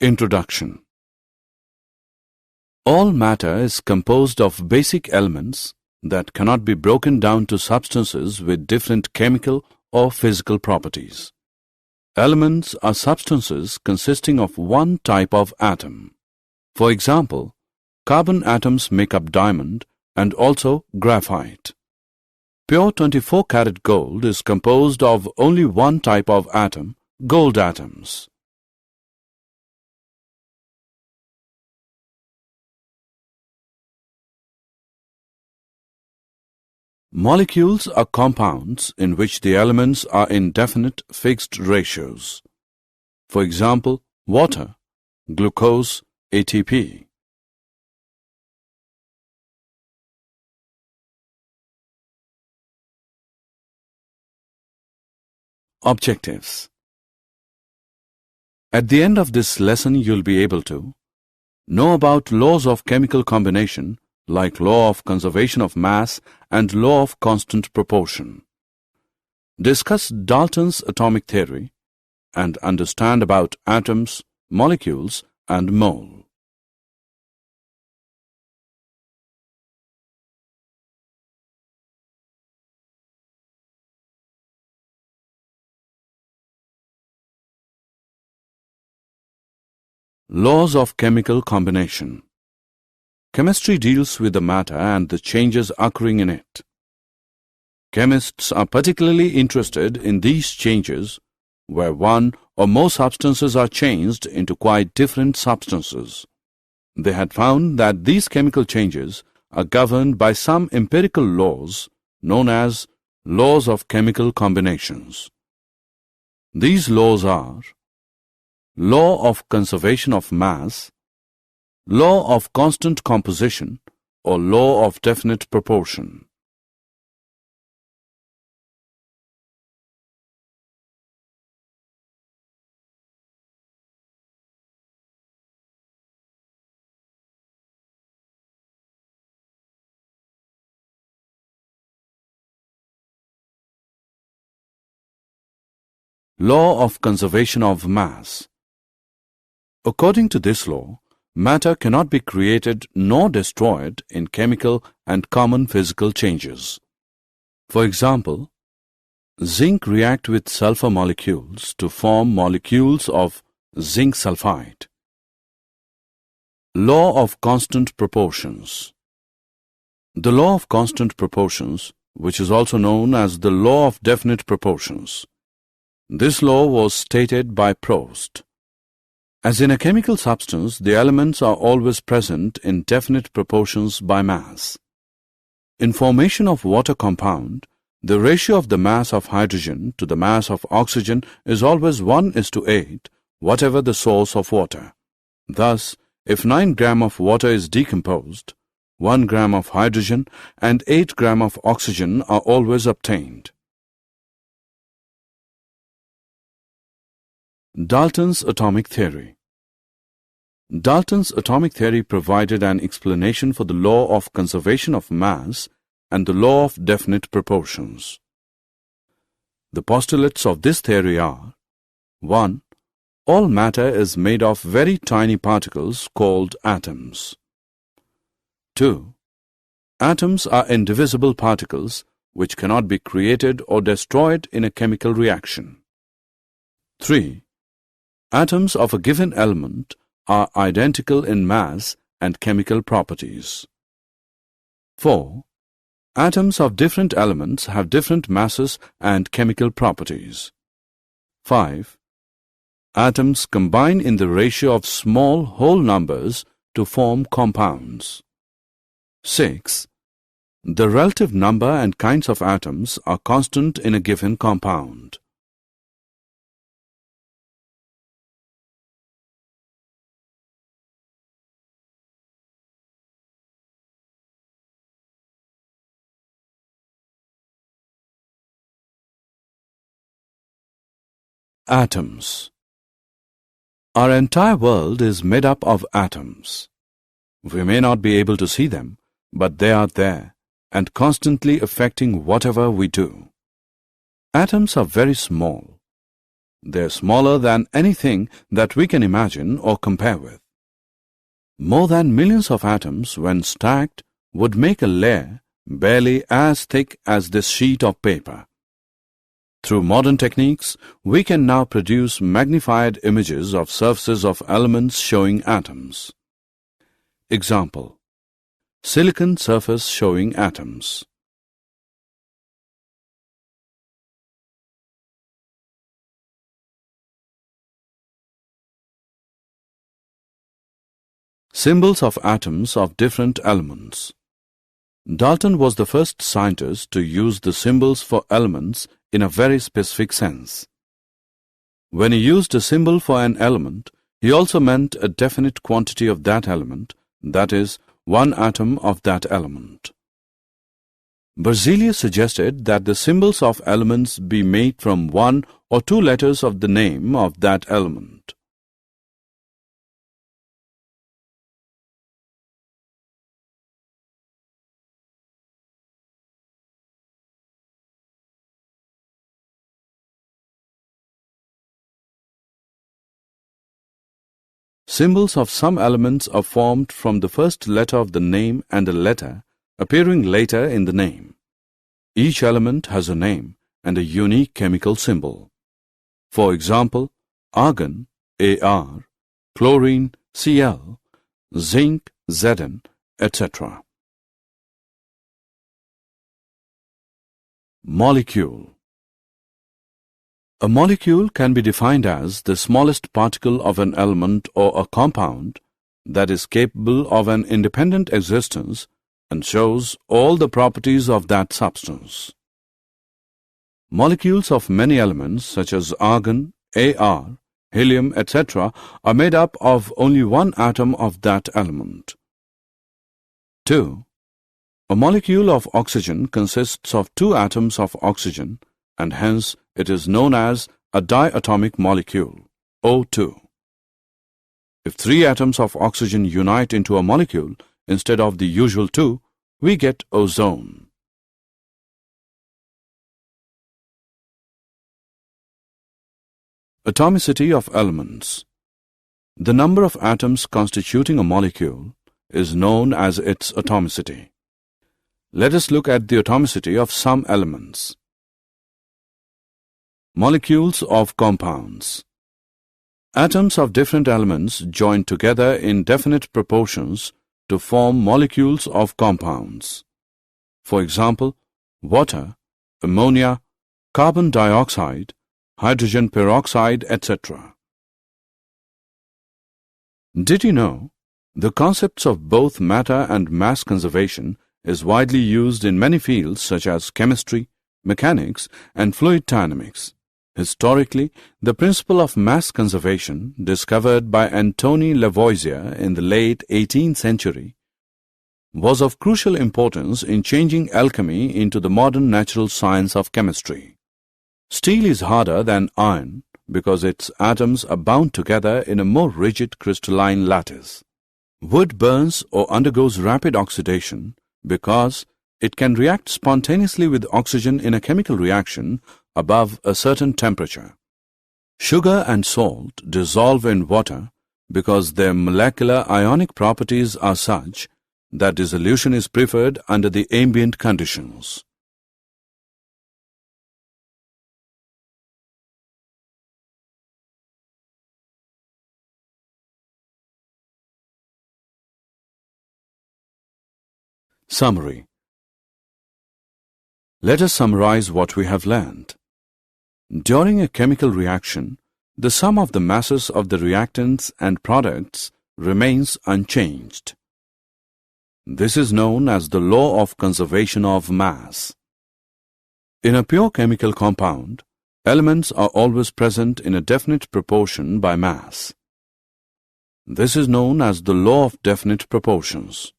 Introduction. All matter is composed of basic elements that cannot be broken down to substances with different chemical or physical properties. Elements are substances consisting of one type of atom. For example, carbon atoms make up diamond and also graphite. Pure 24-karat gold is composed of only one type of atom, gold atoms. Molecules are compounds in which the elements are in definite fixed ratios. For example, water, glucose, ATP. Objectives. At the end of this lesson, you'll be able to know about laws of chemical combination like law of conservation of mass and law of constant proportion. Discuss Dalton's atomic theory and understand about atoms, molecules and mole. Laws of chemical combination. Chemistry deals with the matter and the changes occurring in it. Chemists are particularly interested in these changes where one or more substances are changed into quite different substances. They had found that these chemical changes are governed by some empirical laws known as laws of chemical combinations. These laws are law of conservation of mass, law of constant composition or law of definite proportion. Law of conservation of mass. According to this law, matter cannot be created nor destroyed in chemical and common physical changes. For example, zinc react with sulfur molecules to form molecules of zinc sulfide. Law of constant proportions. The law of constant proportions, which is also known as the law of definite proportions. This law was stated by Proust. As in a chemical substance, the elements are always present in definite proportions by mass. In formation of water compound, the ratio of the mass of hydrogen to the mass of oxygen is always 1:8, whatever the source of water. Thus, if 9 gram of water is decomposed, 1 gram of hydrogen and 8 gram of oxygen are always obtained. Dalton's atomic theory. Dalton's atomic theory provided an explanation for the law of conservation of mass and the law of definite proportions. The postulates of this theory are: 1. All matter is made of very tiny particles called atoms. 2. Atoms are indivisible particles which cannot be created or destroyed in a chemical reaction. 3. Atoms of a given element are identical in mass and chemical properties. 4. Atoms of different elements have different masses and chemical properties. 5. Atoms combine in the ratio of small whole numbers to form compounds. 6. The relative number and kinds of atoms are constant in a given compound. Atoms. Our entire world is made up of atoms. We may not be able to see them, but they are there and constantly affecting whatever we do. Atoms are very small. They're smaller than anything that we can imagine or compare with. More than millions of atoms, when stacked, would make a layer barely as thick as this sheet of paper. Through modern techniques, we can now produce magnified images of surfaces of elements showing atoms. Example: silicon surface showing atoms. Symbols of atoms of different elements. Dalton was the first scientist to use the symbols for elements in a very specific sense. When he used a symbol for an element, he also meant a definite quantity of that element, that is, one atom of that element. Berzelius suggested that the symbols of elements be made from one or two letters of the name of that element. Symbols of some elements are formed from the first letter of the name and a letter appearing later in the name. Each element has a name and a unique chemical symbol. For example, argon, Ar, chlorine, Cl, zinc, Zn, etc. Molecule. A molecule can be defined as the smallest particle of an element or a compound that is capable of an independent existence and shows all the properties of that substance. Molecules of many elements such as argon, Ar, helium, etc. are made up of only one atom of that element. 2. A molecule of oxygen consists of two atoms of oxygen, and hence it is known as a diatomic molecule, O2. If three atoms of oxygen unite into a molecule instead of the usual two, we get ozone. Atomicity of elements. The number of atoms constituting a molecule is known as its atomicity. Let us look at the atomicity of some elements. Molecules of compounds. Atoms of different elements join together in definite proportions to form molecules of compounds. For example, water, ammonia, carbon dioxide, hydrogen peroxide, etc. Did you know the concepts of both matter and mass conservation is widely used in many fields such as chemistry, mechanics, and fluid dynamics? Historically, the principle of mass conservation, discovered by Antoine Lavoisier in the late 18th century, was of crucial importance in changing alchemy into the modern natural science of chemistry. Steel is harder than iron because its atoms are bound together in a more rigid crystalline lattice. Wood burns or undergoes rapid oxidation because it can react spontaneously with oxygen in a chemical reaction above a certain temperature. Sugar and salt dissolve in water because their molecular ionic properties are such that dissolution is preferred under the ambient conditions. Summary. Let us summarize what we have learned. During a chemical reaction, the sum of the masses of the reactants and products remains unchanged. This is known as the law of conservation of mass. In a pure chemical compound, elements are always present in a definite proportion by mass. This is known as the law of definite proportions.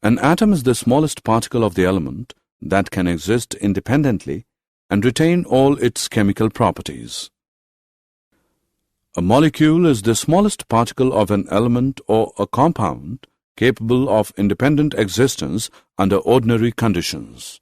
An atom is the smallest particle of the element that can exist independently and retain all its chemical properties. A molecule is the smallest particle of an element or a compound capable of independent existence under ordinary conditions.